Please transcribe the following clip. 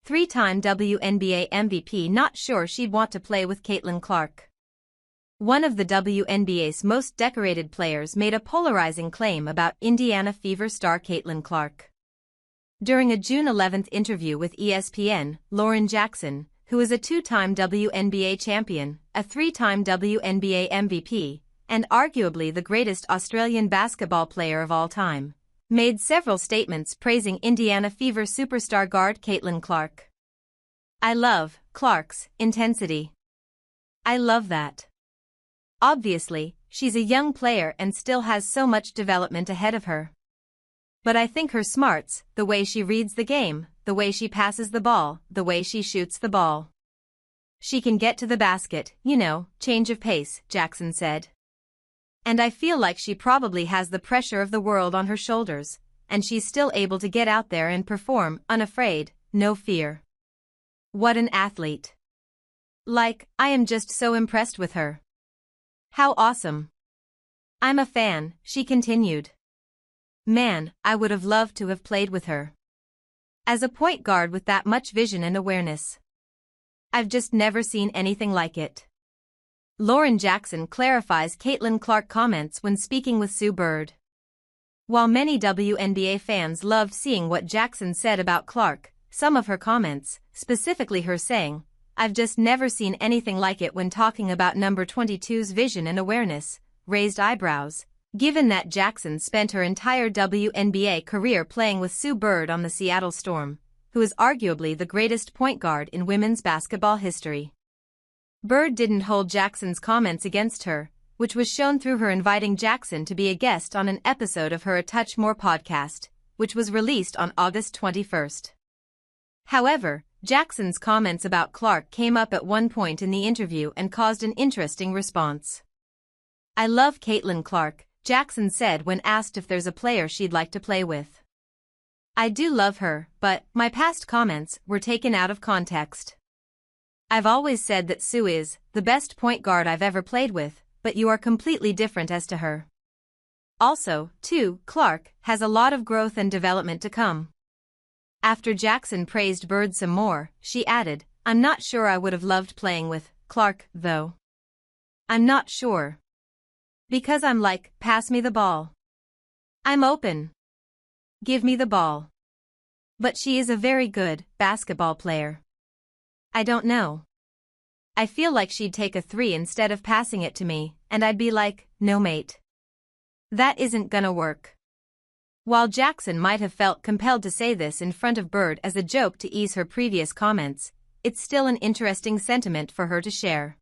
Three-time WNBA MVP not sure she'd want to play with Caitlin Clark. One of the WNBA's most decorated players made a polarizing claim about Indiana Fever star Caitlin Clark. During a June 11 interview with ESPN, Lauren Jackson, who is a two-time WNBA champion, a three-time WNBA MVP, and arguably the greatest Australian basketball player of all time, made several statements praising Indiana Fever superstar guard Caitlin Clark. "I love Clark's intensity. I love that. Obviously, she's a young player and still has so much development ahead of her. But I think her smarts, the way she reads the game, the way she passes the ball, the way she shoots the ball. She can get to the basket, change of pace," Jackson said. "And I feel like she probably has the pressure of the world on her shoulders, and she's still able to get out there and perform, unafraid, no fear. What an athlete. I am just so impressed with her. How awesome. I'm a fan," she continued. "Man, I would have loved to have played with her. As a point guard with that much vision and awareness. I've just never seen anything like it." Lauren Jackson clarifies Caitlin Clark comments when speaking with Sue Bird. While many WNBA fans loved seeing what Jackson said about Clark, some of her comments, specifically her saying, "I've just never seen anything like it" when talking about number 22's vision and awareness, raised eyebrows, given that Jackson spent her entire WNBA career playing with Sue Bird on the Seattle Storm, who is arguably the greatest point guard in women's basketball history. Bird didn't hold Jackson's comments against her, which was shown through her inviting Jackson to be a guest on an episode of her A Touch More podcast, which was released on August 21. However, Jackson's comments about Clark came up at one point in the interview and caused an interesting response. "I love Caitlin Clark," Jackson said when asked if there's a player she'd like to play with. "I do love her, but my past comments were taken out of context. I've always said that Sue is the best point guard I've ever played with, but you are completely different as to her. Also, too, Clark has a lot of growth and development to come." After Jackson praised Bird some more, she added, "I'm not sure I would have loved playing with Clark, though. I'm not sure. Because I'm like, pass me the ball. I'm open. Give me the ball. But she is a very good basketball player. I don't know. I feel like she'd take a three instead of passing it to me, and I'd be like, no mate. That isn't gonna work." While Jackson might have felt compelled to say this in front of Bird as a joke to ease her previous comments, it's still an interesting sentiment for her to share.